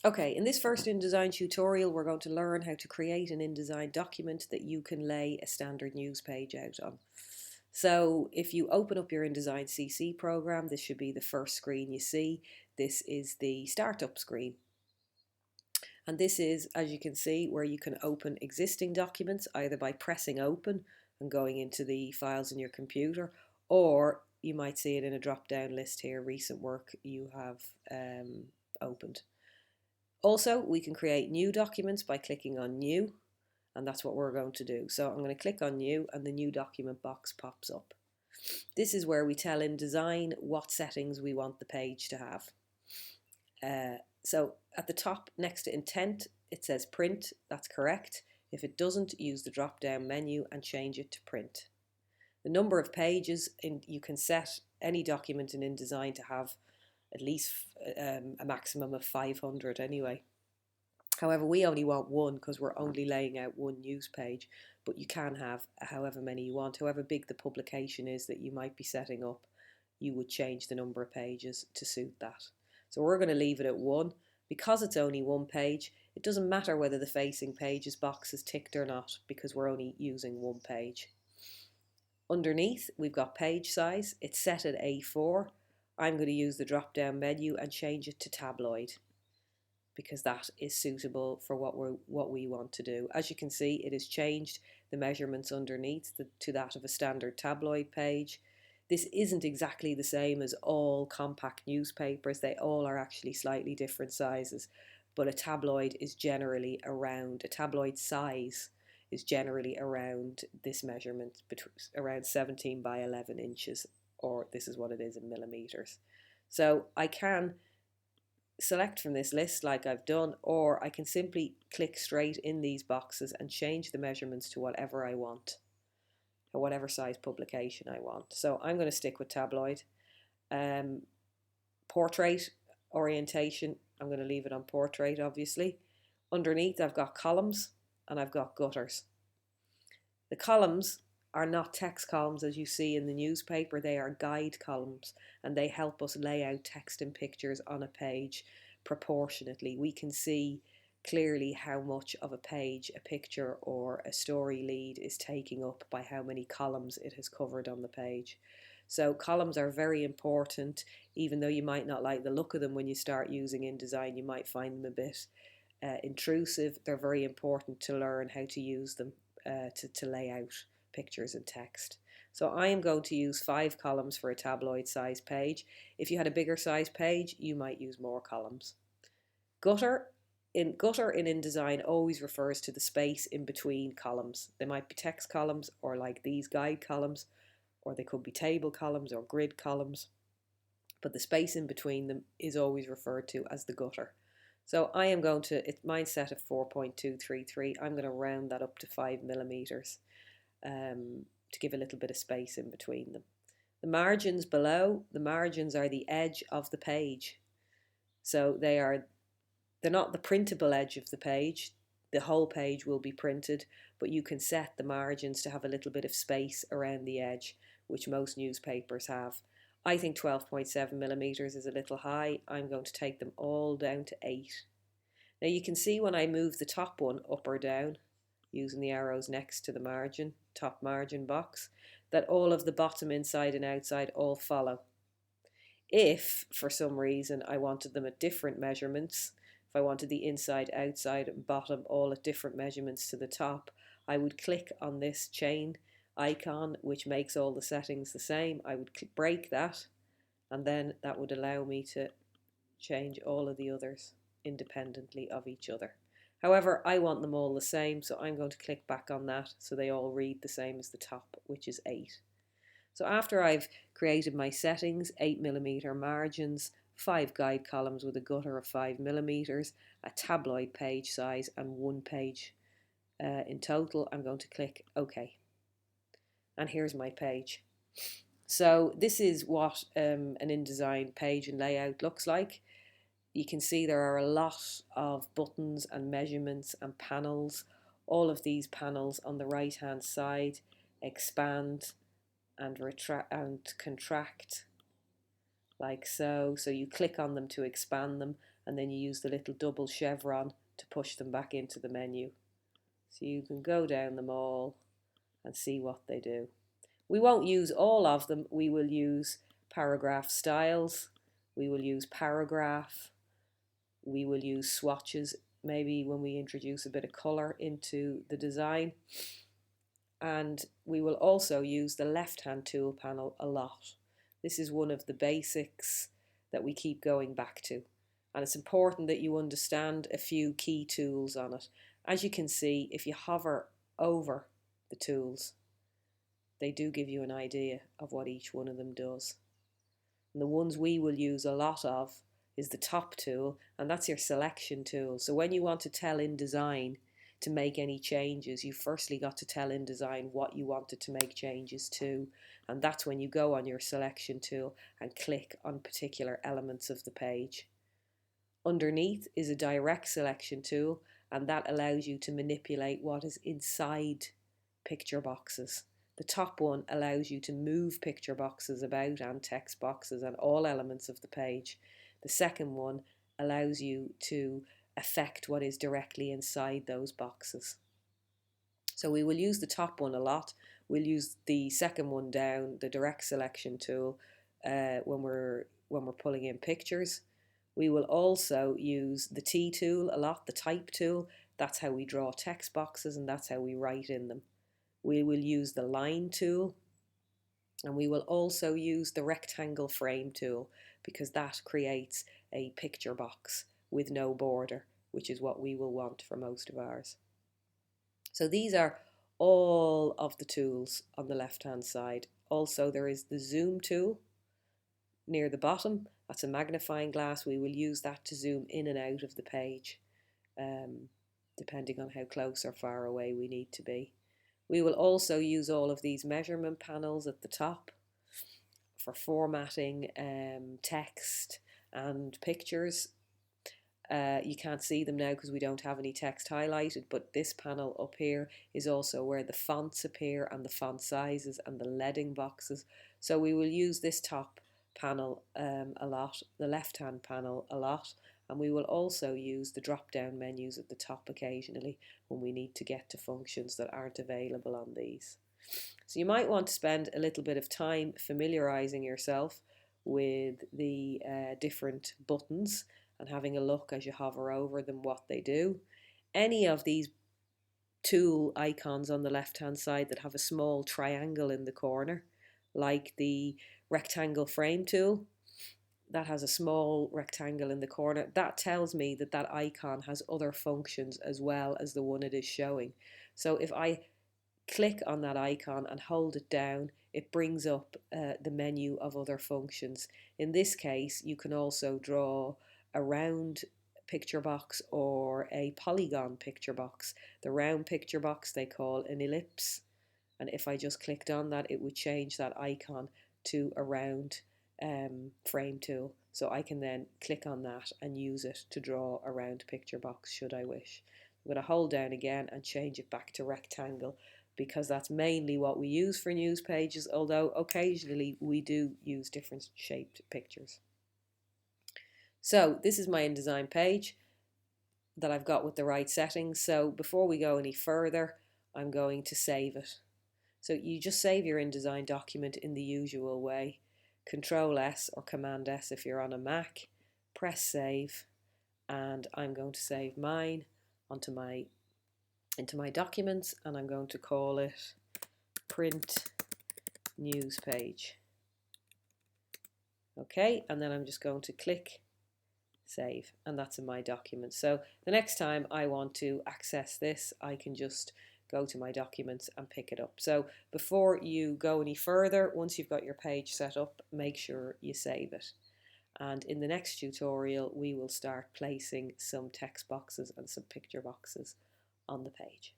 Okay, in this first InDesign tutorial, we're going to learn how to create an InDesign document that you can lay a standard news page out on. So if you open up your InDesign CC program, this should be the first screen you see. This is the startup screen. And this is, as you can see, where you can open existing documents either by pressing open and going into the files in your computer, or you might see it in a drop-down list here, recent work you have opened. Also, we can create new documents by clicking on New, and that's what we're going to do. So I'm going to click on New, and the New Document box pops up. This is where we tell InDesign what settings we want the page to have. So at the top next to Intent, it says Print. That's correct. If it doesn't, use the drop-down menu and change it to Print. The number of pages, you can set any document in InDesign to have at least a maximum of 500 anyway. However, we only want one because we're only laying out one news page, but you can have however many you want. However big the publication is that you might be setting up, you would change the number of pages to suit that. So we're going to leave it at one. Because it's only one page, it doesn't matter whether the facing pages box is ticked or not because we're only using one page. Underneath, we've got page size. It's set at A4. I'm going to use the drop-down menu and change it to tabloid, because that is suitable for what we want to do. As you can see, it has changed the measurements underneath to that of a standard tabloid page. This isn't exactly the same as all compact newspapers. They all are actually slightly different sizes, but a tabloid size is generally around this measurement, around 17 by 11 inches, or this is what it is in millimeters. So I can select from this list like I've done, or I can simply click straight in these boxes and change the measurements to whatever I want, or whatever size publication I want. So I'm going to stick with tabloid. Portrait orientation, I'm going to leave it on portrait, obviously. Underneath, I've got columns and I've got gutters. The columns are not text columns as you see in the newspaper. They are guide columns, and they help us lay out text and pictures on a page proportionately. We can see clearly how much of a page a picture or a story lead is taking up by how many columns it has covered on the page. So columns are very important, even though you might not like the look of them when you start using InDesign. You might find them a bit intrusive. They're very important to learn how to use them to lay out pictures and text. So I am going to use 5 columns for a tabloid size page. If you had a bigger size page, you might use more columns. Gutter in InDesign always refers to the space in between columns. They might be text columns, or like these, guide columns, or they could be table columns or grid columns. But the space in between them is always referred to as the gutter. So I am going to, mine's set at 4.233. I'm going to round that up to 5 millimeters to give a little bit of space in between them. The margins below, the margins are the edge of the page. So they're not the printable edge of the page. The whole page will be printed, but you can set the margins to have a little bit of space around the edge, which most newspapers have. I think 12.7 millimeters is a little high. I'm going to take them all down to 8. Now you can see when I move the top one up or down, using the arrows next to the margin, top margin box, that all of the bottom, inside and outside all follow. If for some reason I wanted them at different measurements, if I wanted the inside, outside and bottom all at different measurements to the top, I would click on this chain icon which makes all the settings the same. I would break that, and then that would allow me to change all of the others independently of each other. However, I want them all the same, so I'm going to click back on that so they all read the same as the top, which is 8. So after I've created my settings, 8 millimeter margins, 5 guide columns with a gutter of 5 millimeters, a tabloid page size and 1 page in total, I'm going to click OK. And here's my page. So this is what an InDesign page and layout looks like. You can see there are a lot of buttons and measurements and panels. All of these panels on the right hand side expand and retract and contract like so. So you click on them to expand them, and then you use the little double chevron to push them back into the menu. So you can go down them all and see what they do. We won't use all of them. We will use paragraph styles, we will use paragraph, we will use swatches, maybe when we introduce a bit of colour into the design. And we will also use the left-hand tool panel a lot. This is one of the basics that we keep going back to. And it's important that you understand a few key tools on it. As you can see, if you hover over the tools, they do give you an idea of what each one of them does. And the ones we will use a lot of is the top tool, and that's your selection tool. So when you want to tell InDesign to make any changes, you firstly got to tell InDesign what you wanted to make changes to, and that's when you go on your selection tool and click on particular elements of the page. Underneath is a direct selection tool, and that allows you to manipulate what is inside picture boxes. The top one allows you to move picture boxes about and text boxes and all elements of the page. The second one allows you to affect what is directly inside those boxes. So we will use the top one a lot. We'll use the second one down, the direct selection tool, when we're pulling in pictures. We will also use the T tool a lot, the type tool. That's how we draw text boxes and that's how we write in them. We will use the line tool, and we will also use the rectangle frame tool because that creates a picture box with no border, which is what we will want for most of ours. So these are all of the tools on the left hand side. Also there is the zoom tool near the bottom. That's a magnifying glass. We will use that to zoom in and out of the page, depending on how close or far away we need to be. We will also use all of these measurement panels at the top for formatting text and pictures. You can't see them now because we don't have any text highlighted, but this panel up here is also where the fonts appear and the font sizes and the leading boxes. So we will use this top panel a lot, the left hand panel a lot, and we will also use the drop down menus at the top occasionally when we need to get to functions that aren't available on these. So you might want to spend a little bit of time familiarizing yourself with the different buttons and having a look as you hover over them what they do. Any of these tool icons on the left hand side that have a small triangle in the corner, like the rectangle frame tool, that has a small rectangle in the corner, that tells me that that icon has other functions as well as the one it is showing. So if I click on that icon and hold it down, it brings up the menu of other functions. In this case, you can also draw a round picture box or a polygon picture box. The round picture box they call an ellipse, and if I just clicked on that, it would change that icon to a round frame tool. So I can then click on that and use it to draw a round picture box should I wish. I'm going to hold down again and change it back to rectangle, because that's mainly what we use for news pages, although occasionally we do use different shaped pictures. So this is my InDesign page that I've got with the right settings. So before we go any further, I'm going to save it. So you just save your InDesign document in the usual way. Control S or Command S if you're on a Mac, press save, and I'm going to save mine into my documents, and I'm going to call it print news page. Okay, and then I'm just going to click save, and that's in my document. So the next time I want to access this, I can just go to my documents and pick it up. So before you go any further, once you've got your page set up, make sure you save it. And in the next tutorial, we will start placing some text boxes and some picture boxes on the page.